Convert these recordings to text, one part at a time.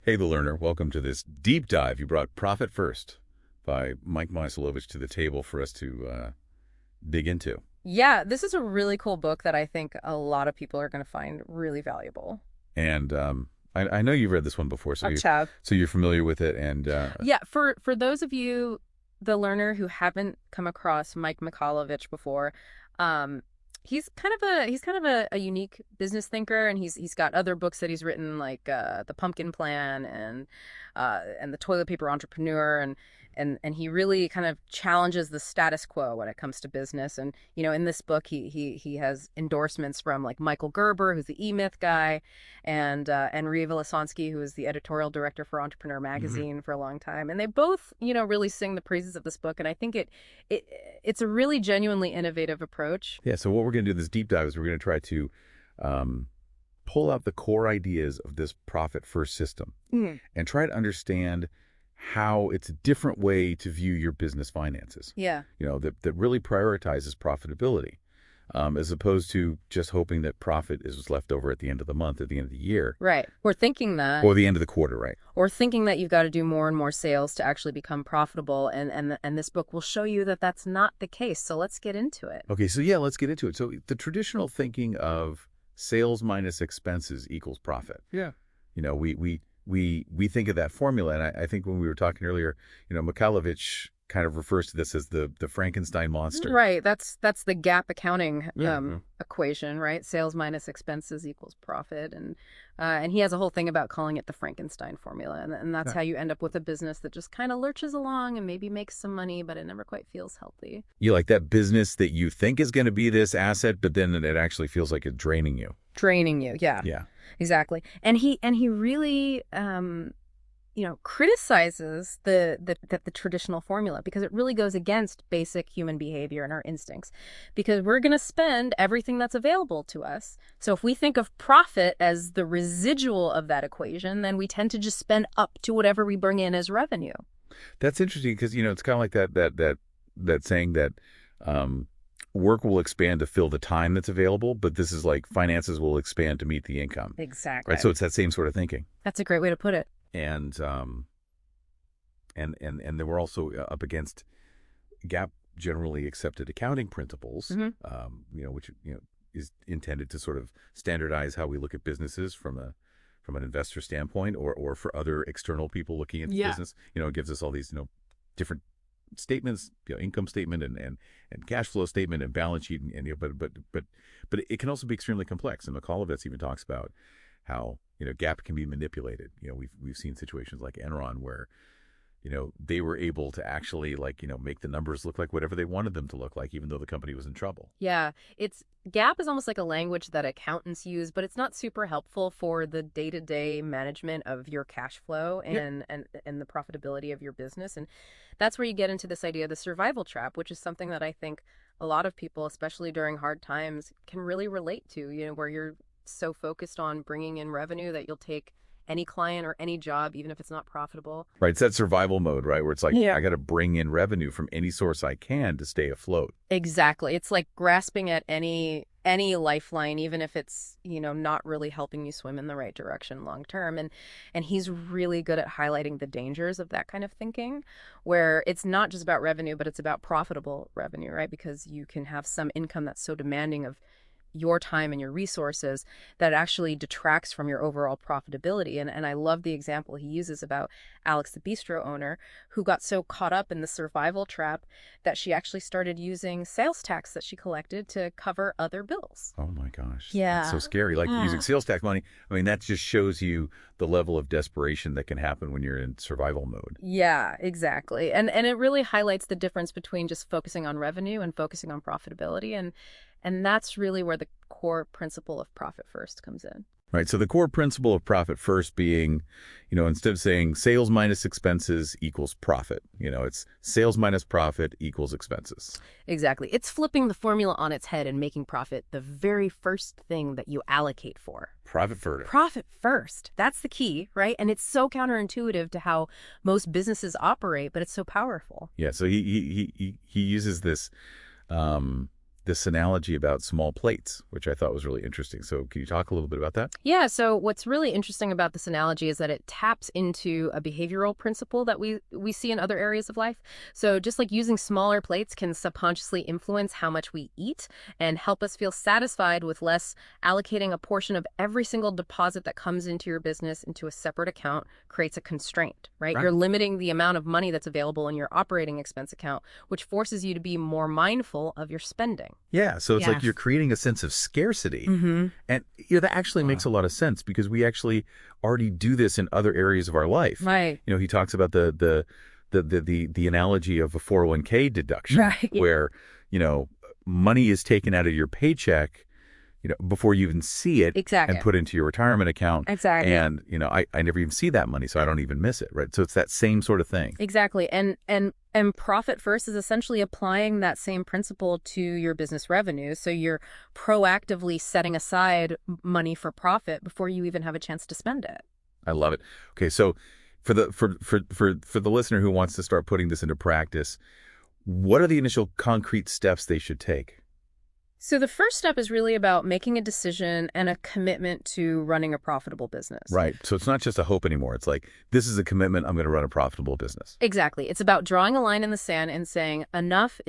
Hey, the learner. Welcome to this deep dive. You brought Profit First by Mike Michalowicz to the table for us to dig into. Yeah, this is a really cool book that I think a lot of people are going to find really valuable. And I know you've read this one before, so Chav. you're familiar with it. And Yeah, for those of you, the learner who haven't come across Mike Michalowicz before, um, he's kind of a unique business thinker, and he's got other books that he's written like The Pumpkin Plan and The Toilet Paper Entrepreneur, and he really kind of challenges the status quo when it comes to business. And in this book, he has endorsements from like Michael Gerber, who's the E-Myth guy, and Riva Lasonsky, who is the editorial director for Entrepreneur Magazine for a long time. And they both really sing the praises of this book. And I think it's a really genuinely innovative approach. yeah, so what we're going to do in this deep dive is we're going to try to pull out the core ideas of this Profit First system and try to understand how it's a different way to view your business finances. Yeah. That really prioritizes profitability, as opposed to just hoping that profit is left over at the end of the month, at the end of the year. Right. Or thinking that. Or the end of the quarter, right? Or thinking that you've got to do more and more sales to actually become profitable. And this book will show you that that's not the case. So let's get into it. Okay, so yeah, let's get into it. So the traditional thinking of sales minus expenses equals profit. Yeah. We think of that formula, and I think when we were talking earlier, Michalowicz kind of refers to this as the Frankenstein monster. Right. That's the gap accounting equation, right? Sales minus expenses equals profit, and he has a whole thing about calling it the Frankenstein formula, and that's how you end up with a business that just kind of lurches along and maybe makes some money, but it never quite feels healthy. You like that business that you think is going to be this asset, but then it actually feels like it's draining you. Draining you, yeah. Yeah. Exactly. And he really criticizes the traditional formula, because it really goes against basic human behavior and our instincts, because we're going to spend everything that's available to us. So if we think of profit as the residual of that equation, then we tend to just spend up to whatever we bring in as revenue. That's interesting because, it's kind of like that saying that work will expand to fill the time that's available, but this is like finances will expand to meet the income. Exactly. Right. So it's that same sort of thinking. That's a great way to put it. And then we're also up against GAAP generally accepted accounting principles, which is intended to sort of standardize how we look at businesses from an investor standpoint, or for other external people looking at the business. It gives us all these different statements, income statement and cash flow statement and balance sheet, but it can also be extremely complex. And Michalowicz even talks about how GAAP can be manipulated. We've seen situations like Enron where they were able to actually make the numbers look like whatever they wanted them to look like, even though the company was in trouble. Yeah, GAAP is almost like a language that accountants use, but it's not super helpful for the day-to-day management of your cash flow and the profitability of your business. And that's where you get into this idea of the survival trap, which is something that I think a lot of people, especially during hard times, can really relate to, where you're so focused on bringing in revenue that you'll take any client or any job, even if it's not profitable. Right. It's that survival mode, right? Where it's like, I got to bring in revenue from any source I can to stay afloat. Exactly. It's like grasping at any lifeline, even if it's, not really helping you swim in the right direction long term. And he's really good at highlighting the dangers of that kind of thinking, where it's not just about revenue, but it's about profitable revenue, right? Because you can have some income that's so demanding of your time and your resources that actually detracts from your overall profitability. And I love the example he uses about Alex, the bistro owner, who got so caught up in the survival trap that she actually started using sales tax that she collected to cover other bills. Oh my gosh. Yeah. That's so scary. Like using sales tax money. I mean, that just shows you the level of desperation that can happen when you're in survival mode. Yeah, exactly. And it really highlights the difference between just focusing on revenue and focusing on profitability. And that's really where the core principle of Profit First comes in. Right. So the core principle of Profit First being, instead of saying sales minus expenses equals profit, it's sales minus profit equals expenses. Exactly. It's flipping the formula on its head and making profit the very first thing that you allocate for. Profit first. Profit first. That's the key, right? And it's so counterintuitive to how most businesses operate, but it's so powerful. Yeah. So he uses this this analogy about small plates, which I thought was really interesting. So can you talk a little bit about that? Yeah, so what's really interesting about this analogy is that it taps into a behavioral principle that we see in other areas of life. So just like using smaller plates can subconsciously influence how much we eat and help us feel satisfied with less, allocating a portion of every single deposit that comes into your business into a separate account creates a constraint, right? Right. You're limiting the amount of money that's available in your operating expense account, which forces you to be more mindful of your spending. Yeah, so it's like Yes. you're creating a sense of scarcity. Mm-hmm. And that actually makes a lot of sense because we actually already do this in other areas of our life. Right. He talks about the analogy of a 401k deduction, Right. where, money is taken out of your paycheck, before you even see it Exactly. and put into your retirement account. Exactly. And, I never even see that money, so I don't even miss it, right? So it's that same sort of thing. Exactly. And profit first is essentially applying that same principle to your business revenue. So you're proactively setting aside money for profit before you even have a chance to spend it. I love it. Okay, so for the listener who wants to start putting this into practice, what are the initial concrete steps they should take? So the first step is really about making a decision and a commitment to running a profitable business. Right. So it's not just a hope anymore. It's like, this is a commitment. I'm going to run a profitable business. Exactly. It's about drawing a line in the sand and saying enough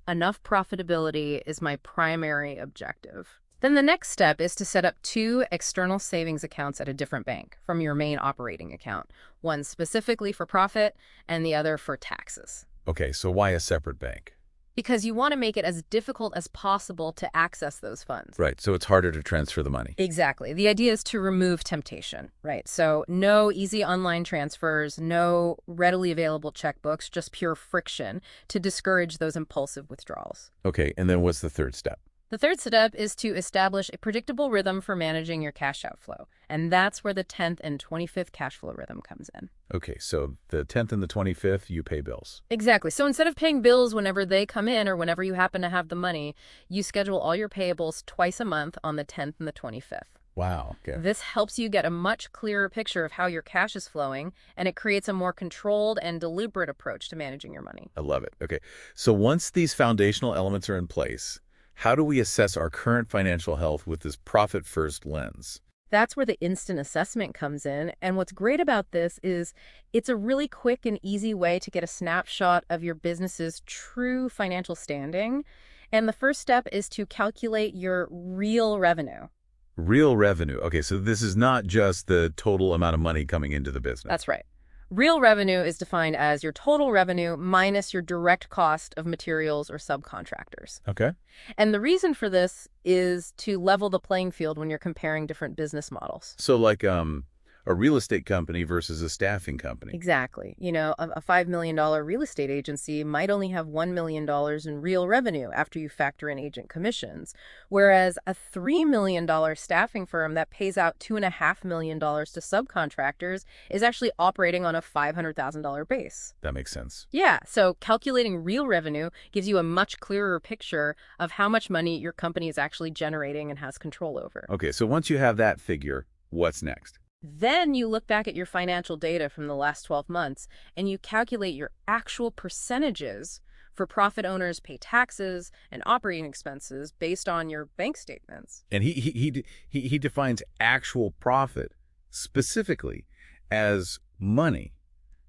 profitability is my primary objective. Then the next step is to set up 2 external savings accounts at a different bank from your main operating account, one specifically for profit and the other for taxes. Okay, so why a separate bank? Because you want to make it as difficult as possible to access those funds. Right, so it's harder to transfer the money. Exactly. The idea is to remove temptation, right? So no easy online transfers, no readily available checkbooks, just pure friction to discourage those impulsive withdrawals. Okay, and then what's the third step? The third step is to establish a predictable rhythm for managing your cash outflow. And that's where the 10th and 25th cash flow rhythm comes in. Okay, so the 10th and the 25th, you pay bills. Exactly. So instead of paying bills whenever they come in or whenever you happen to have the money, you schedule all your payables twice a month on the 10th and the 25th. Wow. Okay. This helps you get a much clearer picture of how your cash is flowing, and it creates a more controlled and deliberate approach to managing your money. I love it. Okay, so once these foundational elements are in place, how do we assess our current financial health with this profit-first lens? That's where the instant assessment comes in. And what's great about this is it's a really quick and easy way to get a snapshot of your business's true financial standing. And the first step is to calculate your real revenue. Real revenue. Okay, so this is not just the total amount of money coming into the business. That's right. Real revenue is defined as your total revenue minus your direct cost of materials or subcontractors. Okay. And the reason for this is to level the playing field when you're comparing different business models. So like a real estate company versus a staffing company. Exactly. A $5 million real estate agency might only have $1 million in real revenue after you factor in agent commissions, whereas a $3 million staffing firm that pays out $2.5 million to subcontractors is actually operating on a $500,000 base. That makes sense. Yeah, so calculating real revenue gives you a much clearer picture of how much money your company is actually generating and has control over. Okay, so once you have that figure, what's next? Then you look back at your financial data from the last 12 months and you calculate your actual percentages for profit owners pay taxes and operating expenses based on your bank statements. And he defines actual profit specifically as money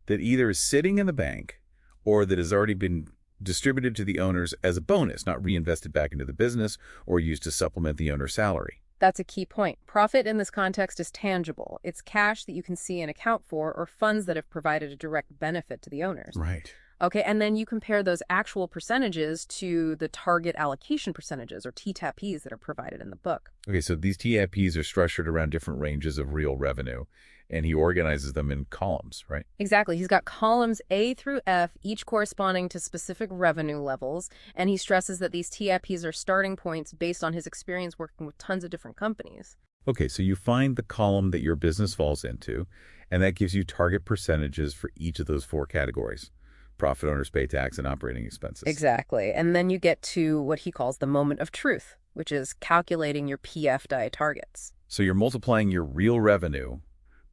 that either is sitting in the bank or that has already been distributed to the owners as a bonus, not reinvested back into the business or used to supplement the owner's salary. That's a key point. Profit in this context is tangible. It's cash that you can see and account for, or funds that have provided a direct benefit to the owners. Right. Okay, and then you compare those actual percentages to the target allocation percentages, or TTAPs, that are provided in the book. Okay, so these TAPs are structured around different ranges of real revenue, and he organizes them in columns, right? Exactly. He's got columns A through F, each corresponding to specific revenue levels, and he stresses that these TAPs are starting points based on his experience working with tons of different companies. Okay, so you find the column that your business falls into, and that gives you target percentages for each of those 4 categories: profit owners pay tax and operating expenses. Exactly. And then you get to what he calls the moment of truth, which is calculating your PFDI targets. So you're multiplying your real revenue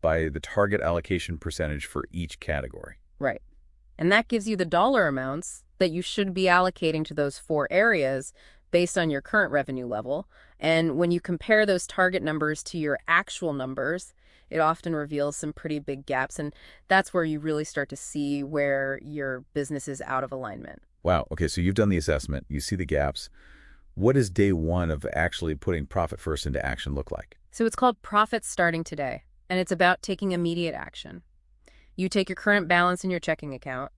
by the target allocation percentage for each category. Right. And that gives you the dollar amounts that you should be allocating to those 4 areas based on your current revenue level. And when you compare those target numbers to your actual numbers, it often reveals some pretty big gaps. And that's where you really start to see where your business is out of alignment. Wow. Okay, so you've done the assessment. You see the gaps. What does day one of actually putting profit first into action look like? So it's called Profits Starting Today, and it's about taking immediate action. You take your current balance in your checking account,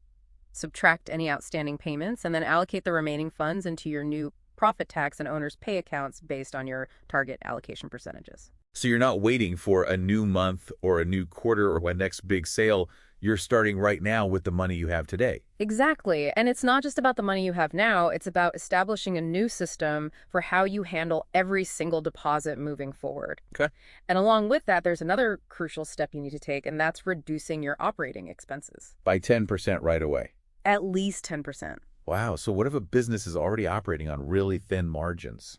subtract any outstanding payments, and then allocate the remaining funds into your new profit tax and owner's pay accounts based on your target allocation percentages. So you're not waiting for a new month or a new quarter or a next big sale. You're starting right now with the money you have today. Exactly. And it's not just about the money you have now, it's about establishing a new system for how you handle every single deposit moving forward. Okay. And along with that, there's another crucial step you need to take, and that's reducing your operating expenses. By 10% right away. At least 10%. Wow. So what if a business is already operating on really thin margins?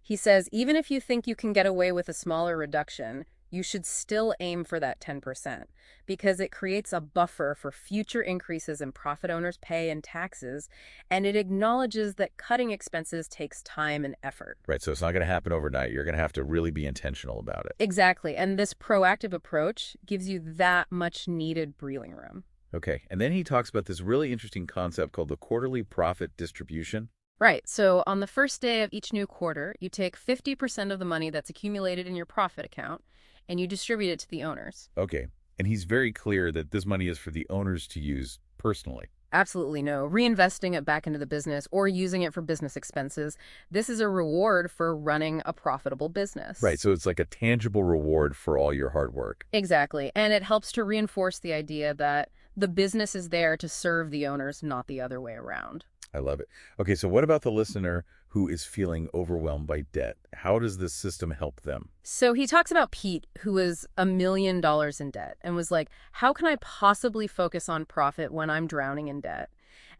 He says even if you think you can get away with a smaller reduction, you should still aim for that 10% because it creates a buffer for future increases in profit owners' pay and taxes, and it acknowledges that cutting expenses takes time and effort. Right. So it's not going to happen overnight. You're going to have to really be intentional about it. Exactly. And this proactive approach gives you that much needed breathing room. Okay. And then he talks about this really interesting concept called the quarterly profit distribution. Right. So on the first day of each new quarter, you take 50% of the money that's accumulated in your profit account and you distribute it to the owners. Okay. And he's very clear that this money is for the owners to use personally. Absolutely no. Reinvesting it back into the business or using it for business expenses. This is a reward for running a profitable business. Right. So it's like a tangible reward for all your hard work. Exactly. And it helps to reinforce the idea that the business is there to serve the owners, not the other way around. I love it. Okay, so what about the listener who is feeling overwhelmed by debt? How does this system help them? So he talks about Pete, who was $1 million in debt and was like, how can I possibly focus on profit when I'm drowning in debt?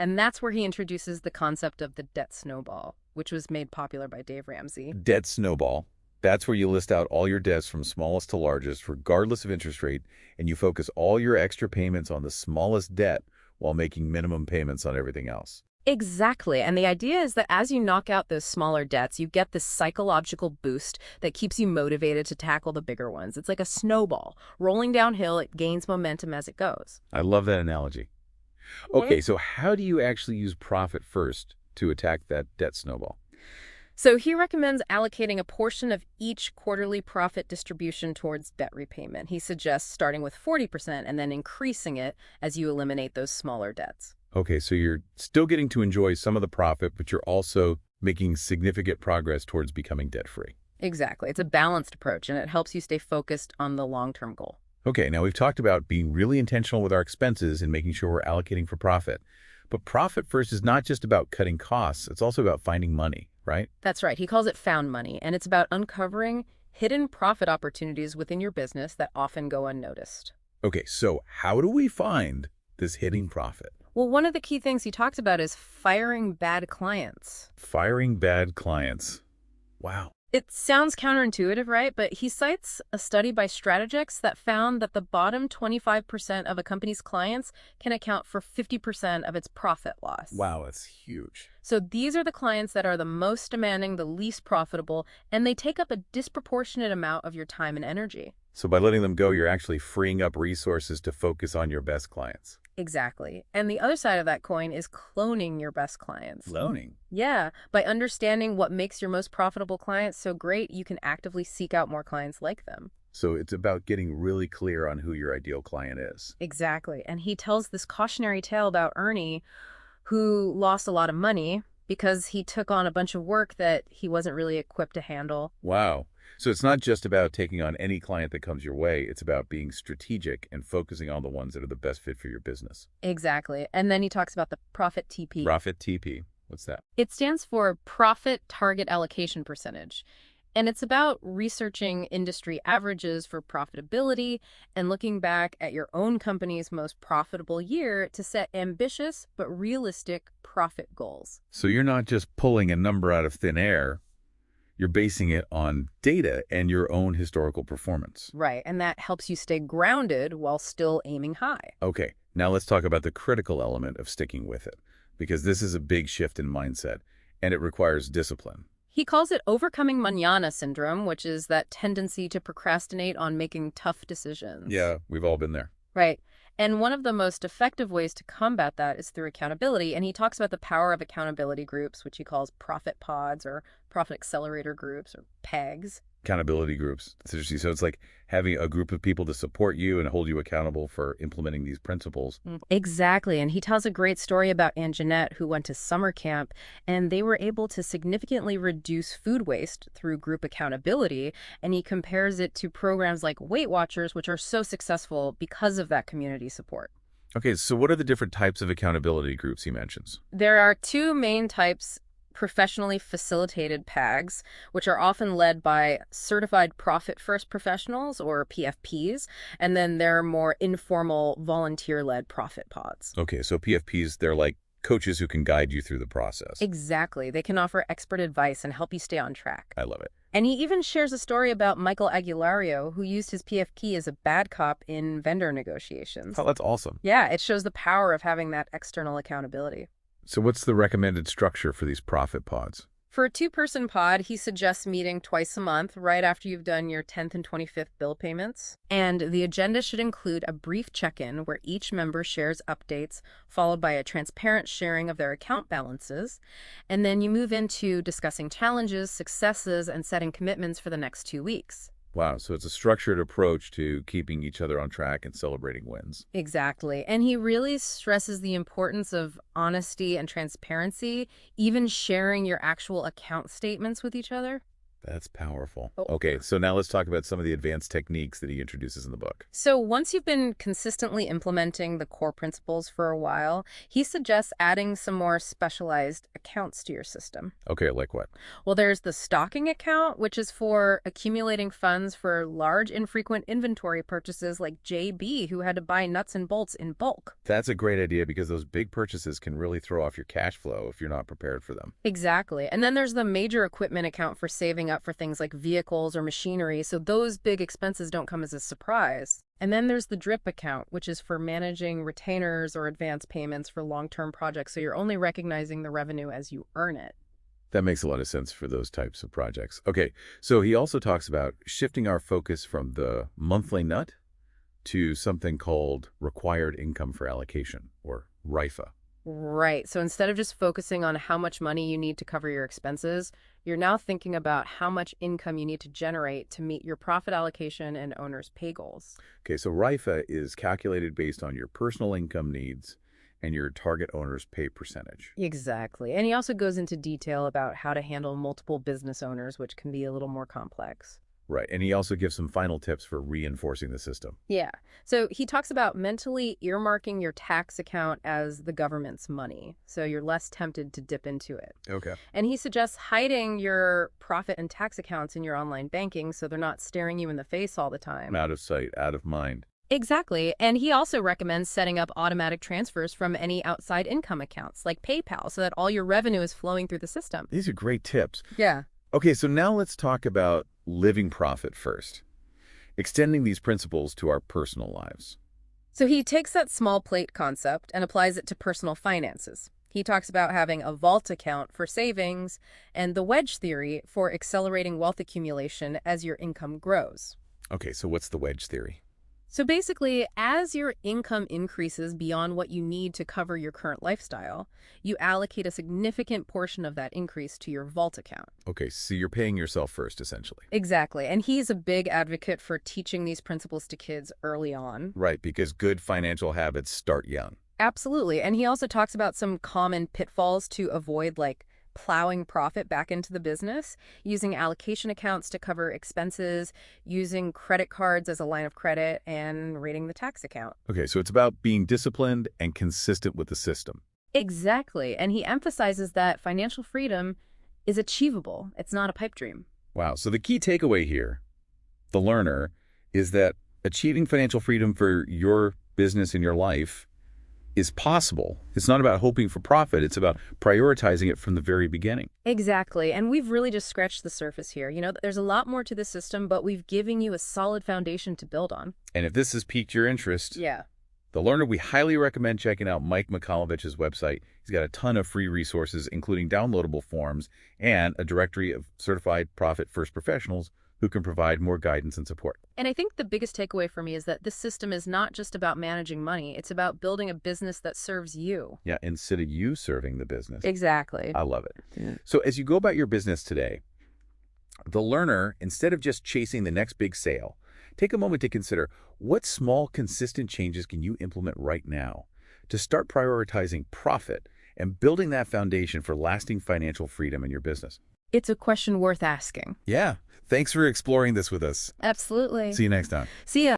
And that's where he introduces the concept of the debt snowball, which was made popular by Dave Ramsey. Debt snowball. That's where you list out all your debts from smallest to largest, regardless of interest rate, and you focus all your extra payments on the smallest debt while making minimum payments on everything else. Exactly. And the idea is that as you knock out those smaller debts, you get this psychological boost that keeps you motivated to tackle the bigger ones. It's like a snowball. Rolling downhill, it gains momentum as it goes. I love that analogy. Okay, so how do you actually use profit first to attack that debt snowball? So he recommends allocating a portion of each quarterly profit distribution towards debt repayment. He suggests starting with 40% and then increasing it as you eliminate those smaller debts. Okay, so you're still getting to enjoy some of the profit, but you're also making significant progress towards becoming debt-free. Exactly. It's a balanced approach, and it helps you stay focused on the long-term goal. Okay, now we've talked about being really intentional with our expenses and making sure we're allocating for profit. But profit first is not just about cutting costs. It's also about finding money, right? That's right. He calls it found money, and it's about uncovering hidden profit opportunities within your business that often go unnoticed. Okay, so how do we find this hidden profit? Well, one of the key things he talks about is firing bad clients. Firing bad clients. Wow. It sounds counterintuitive, right? But he cites a study by Strategics that found that the bottom 25% of a company's clients can account for 50% of its profit loss. Wow, that's huge. So these are the clients that are the most demanding, the least profitable, and they take up a disproportionate amount of your time and energy. So by letting them go, you're actually freeing up resources to focus on your best clients. Exactly. And the other side of that coin is cloning your best clients. Cloning? Yeah. By understanding what makes your most profitable clients so great, you can actively seek out more clients like them. So it's about getting really clear on who your ideal client is. Exactly. And he tells this cautionary tale about Ernie, who lost a lot of money because he took on a bunch of work that he wasn't really equipped to handle. Wow. So it's not just about taking on any client that comes your way. It's about being strategic and focusing on the ones that are the best fit for your business. Exactly. And then he talks about the Profit TP. Profit TP. What's that? It stands for Profit Target Allocation Percentage. And it's about researching industry averages for profitability and looking back at your own company's most profitable year to set ambitious but realistic profit goals. So you're not just pulling a number out of thin air. You're basing it on data and your own historical performance. Right, and that helps you stay grounded while still aiming high. Okay, now let's talk about the critical element of sticking with it, because this is a big shift in mindset. And it requires discipline. He calls it overcoming mañana syndrome, which is that tendency to procrastinate on making tough decisions. Yeah, we've all been there. Right. And one of the most effective ways to combat that is through accountability. And he talks about the power of accountability groups, which he calls profit pods or profit accelerator groups or PEGs. Accountability groups. That's interesting. So it's like having a group of people to support you and hold you accountable for implementing these principles. Exactly. And he tells a great story about Aunt Jeanette, who went to summer camp, and they were able to significantly reduce food waste through group accountability. And he compares it to programs like Weight Watchers, which are so successful because of that community support. Okay, so what are the different types of accountability groups he mentions? There are two main types: professionally facilitated PAGs, which are often led by certified profit first professionals or PFPs, and then there are more informal volunteer-led profit pods. Okay, so PFPs, they're like coaches who can guide you through the process. Exactly. They can offer expert advice and help you stay on track. I love it. And he even shares a story about Michael Aguilario, who used his PFP as a bad cop in vendor negotiations. Oh, that's awesome. Yeah, it shows the power of having that external accountability. So what's the recommended structure for these profit pods? For a two-person pod, he suggests meeting twice a month, right after you've done your 10th and 25th bill payments. And the agenda should include a brief check-in where each member shares updates, followed by a transparent sharing of their account balances. And then you move into discussing challenges, successes, and setting commitments for the next 2 weeks. Wow, so it's a structured approach to keeping each other on track and celebrating wins. Exactly. And he really stresses the importance of honesty and transparency, even sharing your actual account statements with each other. That's powerful. Oh. Okay, so now let's talk about some of the advanced techniques that he introduces in the book. So once you've been consistently implementing the core principles for a while, he suggests adding some more specialized accounts to your system. Okay, like what? Well, there's the stocking account, which is for accumulating funds for large infrequent inventory purchases like JB, who had to buy nuts and bolts in bulk. That's a great idea because those big purchases can really throw off your cash flow if you're not prepared for them. Exactly. And then there's the major equipment account for saving up for things like vehicles or machinery, so those big expenses don't come as a surprise. And then there's the drip account, which is for managing retainers or advance payments for long-term projects, so you're only recognizing the revenue as you earn it. That makes a lot of sense for those types of projects. Okay, so he also talks about shifting our focus from the monthly nut to something called required income for allocation, or RIFA. Right. So instead of just focusing on how much money you need to cover your expenses, you're now thinking about how much income you need to generate to meet your profit allocation and owner's pay goals. Okay, so RIFA is calculated based on your personal income needs and your target owner's pay percentage. Exactly. And he also goes into detail about how to handle multiple business owners, which can be a little more complex. Right, and he also gives some final tips for reinforcing the system. Yeah. So he talks about mentally earmarking your tax account as the government's money, so you're less tempted to dip into it. Okay. And he suggests hiding your profit and tax accounts in your online banking so they're not staring you in the face all the time. Out of sight, out of mind. Exactly. And he also recommends setting up automatic transfers from any outside income accounts like PayPal so that all your revenue is flowing through the system. These are great tips. Yeah. Okay, so now let's talk about living profit first, extending these principles to our personal lives. So he takes that small plate concept and applies it to personal finances. He talks about having a vault account for savings and the wedge theory for accelerating wealth accumulation as your income grows. Okay, so what's the wedge theory? So basically, as your income increases beyond what you need to cover your current lifestyle, you allocate a significant portion of that increase to your vault account. Okay, so you're paying yourself first, essentially. Exactly. And he's a big advocate for teaching these principles to kids early on. Right, because good financial habits start young. Absolutely. And he also talks about some common pitfalls to avoid, like plowing profit back into the business, using allocation accounts to cover expenses, using credit cards as a line of credit, and rating the tax account. Okay, so it's about being disciplined and consistent with the system. Exactly. And he emphasizes that financial freedom is achievable. It's not a pipe dream. Wow, so the key takeaway here, the learner, is that achieving financial freedom for your business and your life is possible. It's not about hoping for profit. It's about prioritizing it from the very beginning. Exactly. And we've really just scratched the surface here. You know, there's a lot more to the system, but we've given you a solid foundation to build on. And if this has piqued your interest, Yeah. The learner, we highly recommend checking out Mike Michalowicz's website. He's got a ton of free resources, including downloadable forms and a directory of certified profit first professionals who can provide more guidance and support. And I think the biggest takeaway for me is that this system is not just about managing money. It's about building a business that serves you. Yeah, instead of you serving the business. Exactly. I love it. So as you go about your business today, the learner, instead of just chasing the next big sale, take a moment to consider what small, consistent changes can you implement right now to start prioritizing profit and building that foundation for lasting financial freedom in your business. It's a question worth asking. Yeah. Thanks for exploring this with us. Absolutely. See you next time. See ya.